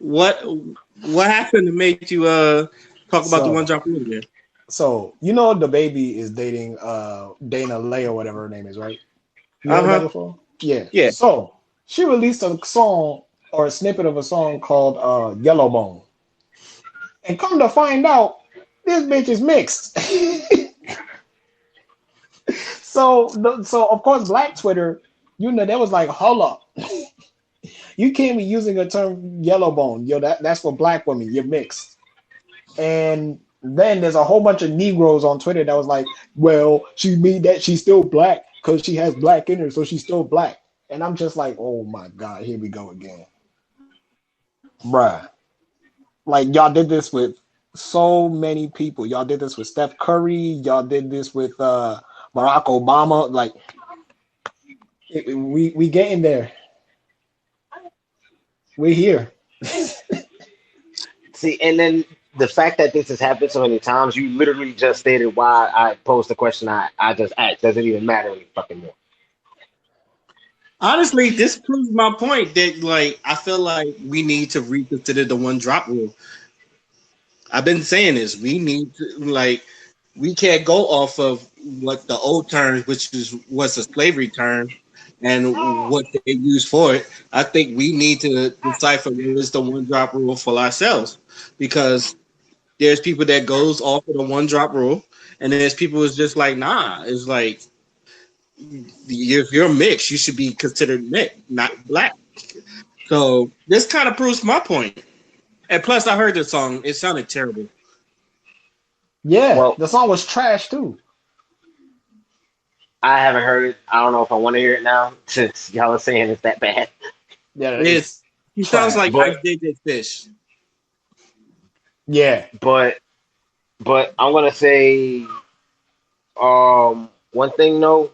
what happened to make you talk about the one drop rule again? So you know the baby is dating Dana Lay or whatever her name is, right? You heard that Uh-huh. before? Yeah. Yeah. So she released a song or a snippet of a song called Yellowbone. And come to find out, this bitch is mixed. So of course Black Twitter, you know, that was like, hold up. You can't be using a term yellowbone. Yo, that's for black women. You're mixed. And then there's a whole bunch of Negroes on Twitter that was like, well, she mean that she's still black because she has black in her, so she's still black. And I'm just like, oh my God, here we go again. Bruh. Like y'all did this with so many people. Y'all did this with Steph Curry. Y'all did this with Barack Obama. Like we getting there. We're here. See, and then the fact that this has happened so many times, you literally just stated why I posed the question I just asked. Doesn't even matter any fucking more. Honestly, this proves my point that like I feel like we need to reconsider the one drop rule. I've been saying this. We need to we can't go off of what the old terms, which was a slavery term, and what they use for it. I think we need to decipher what is the one drop rule for ourselves, because there's people that goes off of the one drop rule, and there's people who's just like, nah. It's like if you're mixed, you should be considered mixed, not black. So this kind of proves my point. And plus, I heard the song; it sounded terrible. Yeah, Well, the song was trash too. I haven't heard it. I don't know if I want to hear it now since y'all are saying it's that bad. Yeah, It's he sounds like Ice But JJ Fish. yeah. but I'm gonna say one thing though.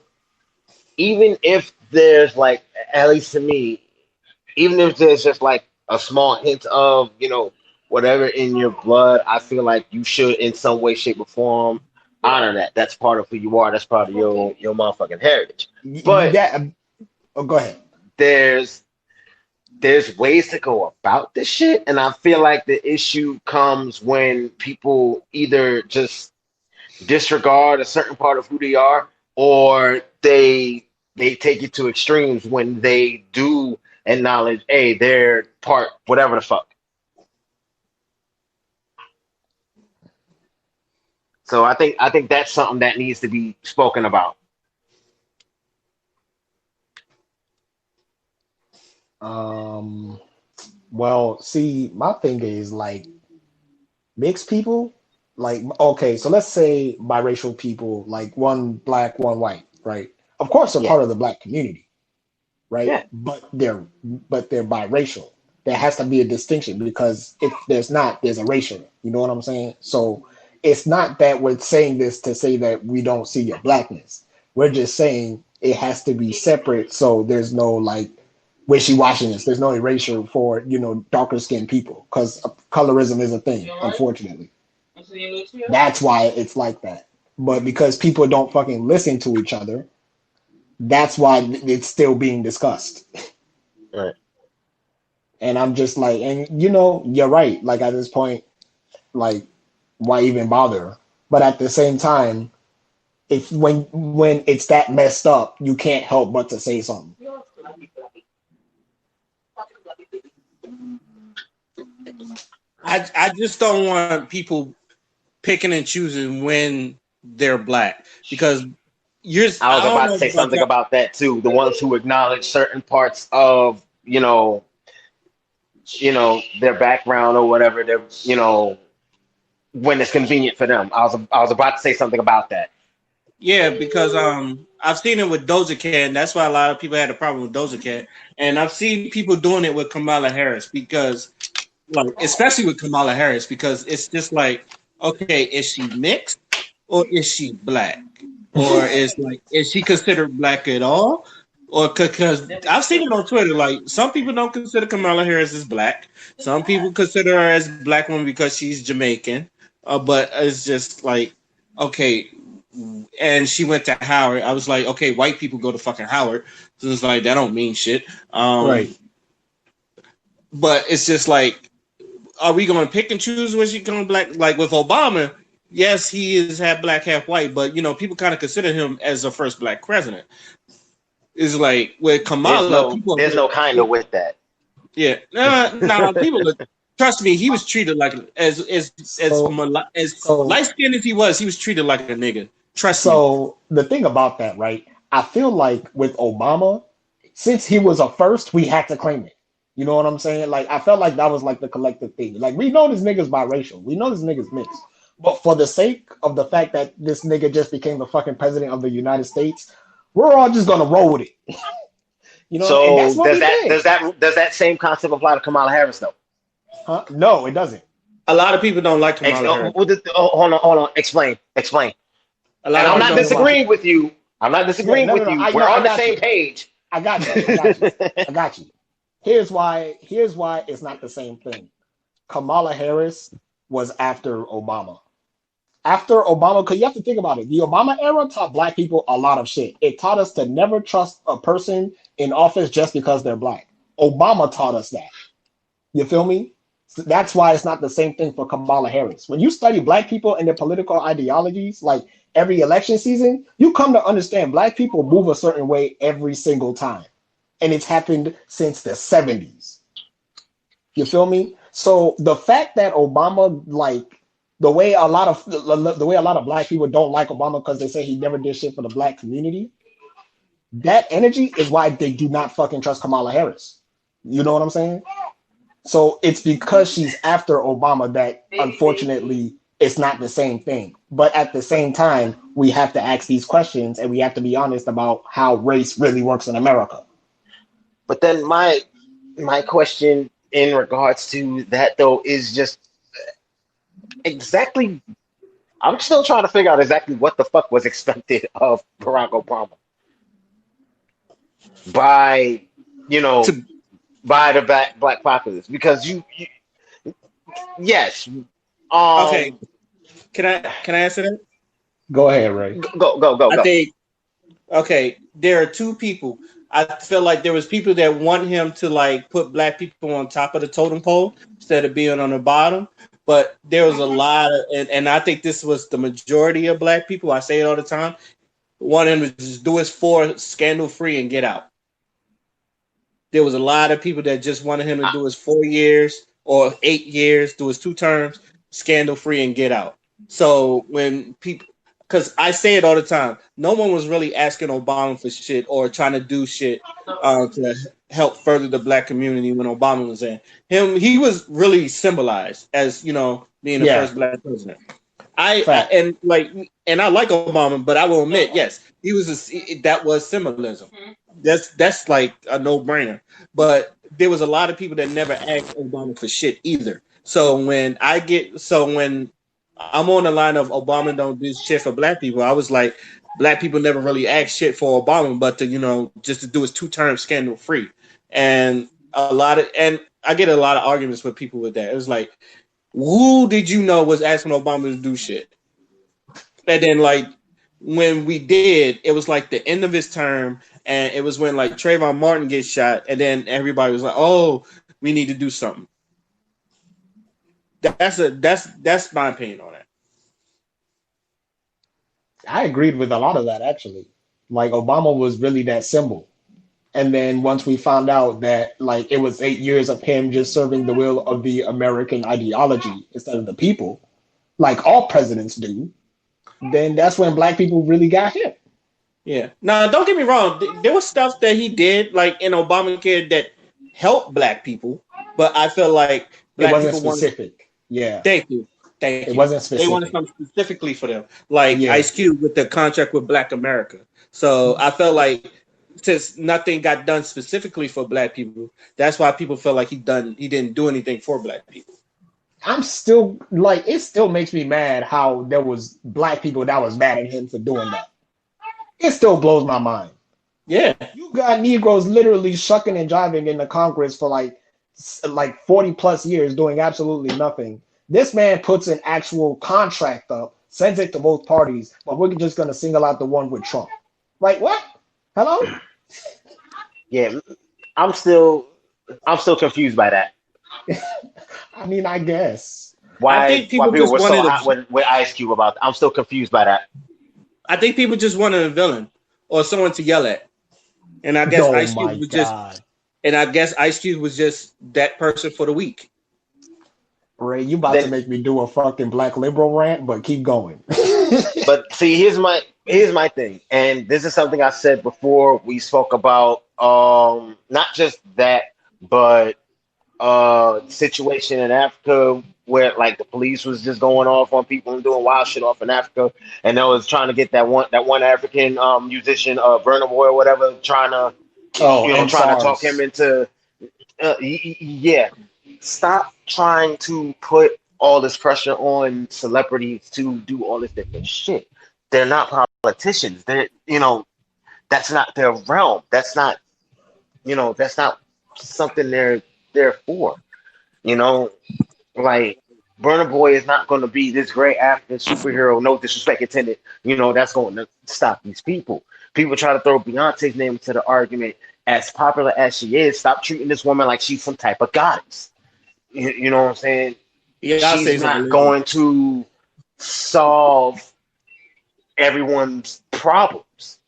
Even if there's like, at least to me, even if there's just like a small hint of, whatever in your blood, I feel like you should in some way, shape, or form honor that. That's part of who you are. That's part of your motherfucking heritage. But Yeah. Oh, go ahead. there's there's ways to go about this shit, and I feel like the issue comes when people either just disregard a certain part of who they are, or they take it to extremes when they do acknowledge, hey, they're part whatever the fuck. So I think that's something that needs to be spoken about. Um, well, see, my thing is like mixed people, like okay, so let's say biracial people, like one black, one white, right? Of course, they're Yeah, part of the black community, right? yeah. But they're biracial. There has to be a distinction because if there's not, there's a racial. You know what I'm saying? So it's not that we're saying this to say that we don't see your blackness. We're just saying it has to be separate, so there's no like wishy-washiness. There's no erasure for darker skinned people because colorism is a thing, unfortunately. That's why it's like that. But because people don't fucking listen to each other, that's why it's still being discussed. Right. And I'm just like, and you're right. Like at this point, like, why even bother? But at the same time, if when it's that messed up, you can't help but to say something. I just don't want people picking and choosing when they're black, because I I was don't about know to say about something y'all. about that too. The ones who acknowledge certain parts of, their background or whatever, when it's convenient for them. I was about to say something about that. Yeah, because I've seen it with Doja Cat, and that's why a lot of people had a problem with Doja Cat. And I've seen people doing it with Kamala Harris, because like especially with Kamala Harris, because it's just like, okay, is she mixed or is she black? Or is she considered black at all? Or because I've seen it on Twitter, like some people don't consider Kamala Harris as black. Some people consider her as black woman because she's Jamaican. But it's just like, okay, and she went to Howard. I was like, okay, white people go to fucking Howard. So it's like that don't mean shit. Right. But it's just like are we going to pick and choose when she comes black? Like with Obama, yes, he is half black, half white, but people kind of consider him as the first black president. It's like with Kamala, people are there's no like, kind of with that. yeah, nah, people are, trust me, he was treated like So as so light skinned as he was treated like a nigga. Trust me. so the thing about that, right? I feel like with Obama, since he was a first, we had to claim it. You know what I'm saying? Like I felt like that was like the collective thing. Like we know this nigga's biracial. We know this nigga's mixed. But for the sake of the fact that this nigga just became the fucking president of the United States, we're all just gonna roll with it. And So that's what we did. does that same concept apply to Kamala Harris though? Huh? No, it doesn't. A lot of people don't like Kamala Harris. Hold on. Explain. A lot And of I'm people not don't like disagreeing with you. I'm not disagreeing No, with no, you. no. We're on the got same you. page. I got you. I got you. I got you. Here's why it's not the same thing. Kamala Harris was after Obama. After Obama, because you have to think about it. The Obama era taught black people a lot of shit. It taught us to never trust a person in office just because they're black. Obama taught us that. You feel me? So that's why it's not the same thing for Kamala Harris. When you study black people and their political ideologies, like every election season, you come to understand black people move a certain way every single time. And it's happened since the 70s. You feel me? So the fact that Obama, like the way a lot of black people don't like Obama because they say he never did shit for the black community, that energy is why they do not fucking trust Kamala Harris. You know what I'm saying? So it's because she's after Obama that unfortunately it's not the same thing. But at the same time, we have to ask these questions and we have to be honest about how race really works in America. But then my question in regards to that though is just exactly. I'm still trying to figure out exactly what the fuck was expected of Barack Obama by you know to. by the black populace because you yes Okay, can I answer that? Go ahead, Ray. go I think okay, there are two people. I feel like there was people that want him to like put black people on top of the totem pole instead of being on the bottom. But there was a lot of, and I think this was the majority of black people. I say it all the time. Want him to just do his 4 scandal free and get out. There was a lot of people that just wanted him to do his 4 years or 8 years, do his 2 terms, scandal free and get out. So when people, because I say it all the time, no one was really asking Obama for shit or trying to do shit to help further the black community when Obama was in. He was really symbolized as being the first black president. I like Obama, but I will admit, yes, that was symbolism. That's like a no brainer. But there was a lot of people that never asked Obama for shit either. So when I'm on the line of Obama don't do shit for black people, I was like, black people never really asked shit for Obama, but just to do his 2 terms scandal free. And I get a lot of arguments with people with that. It was like, who did you know was asking Obama to do shit? And then like when we did, it was like the end of his term, and it was when like Trayvon Martin gets shot, and then everybody was like, "Oh, we need to do something." That's my opinion on that. I agreed with a lot of that actually. Like Obama was really that symbol. And then once we found out that like it was 8 years of him just serving the will of the American ideology instead of the people, like all presidents do, then that's when black people really got hit. Yeah. Now, don't get me wrong. There was stuff that he did, like in Obamacare, that helped black people, but I feel like It black wasn't people wanted. specific. Yeah. Thank you. It wasn't They wanted specific. something specifically for them, like Yeah. Ice Cube with the contract with Black America. So I felt like since nothing got done specifically for black people, that's why people felt like he didn't do anything for black people. I'm still like it still makes me mad how there was black people that was mad at him for doing that. It still blows my mind. Yeah. You got Negroes literally shucking and jiving in the Congress for like 40 plus years doing absolutely nothing. This man puts an actual contract up, sends it to both parties, but we're just gonna single out the one with Trump. Like what? Hello? Yeah, I'm still confused by that. mean, I guess. I Why think people people just were so wanted hot with Ice Cube about that? I'm still confused by that. I think people just wanted a villain or someone to yell at. And I guess Oh Ice my Cube was just God. and I guess Ice Cube was just that person for the week. Ray, you about to Then, make me do a fucking black liberal rant, but keep going. but see, here's my thing, and this is something I said before. We spoke about not just that, but situation in Africa where like the police was just going off on people and doing wild shit off in Africa, and they was trying to get that one African musician, Burna Boy or whatever, Oh, and trying to talk him SARS. into yeah. Stop trying to put all this pressure on celebrities to do all this different shit. They're not politicians. That's not their realm. That's not something they're there for. You know, like Burna Boy is not going to be this great African superhero. No disrespect intended. That's going to stop these people. People try to throw Beyonce's name into the argument. As popular as she is, stop treating this woman like she's some type of goddess. You know what I'm saying? Yeah, I say She's it's a not religion. going to solve everyone's problems.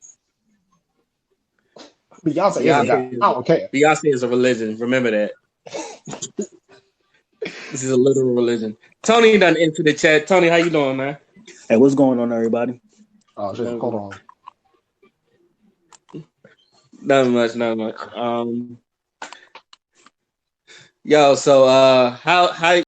Beyonce is a god. I don't care. Beyonce is a religion. Remember that. This is a literal religion. Tony done into the chat. Tony, how you doing, man? Hey, what's going on, everybody? Oh shit, hold on. Not much. Yo, so how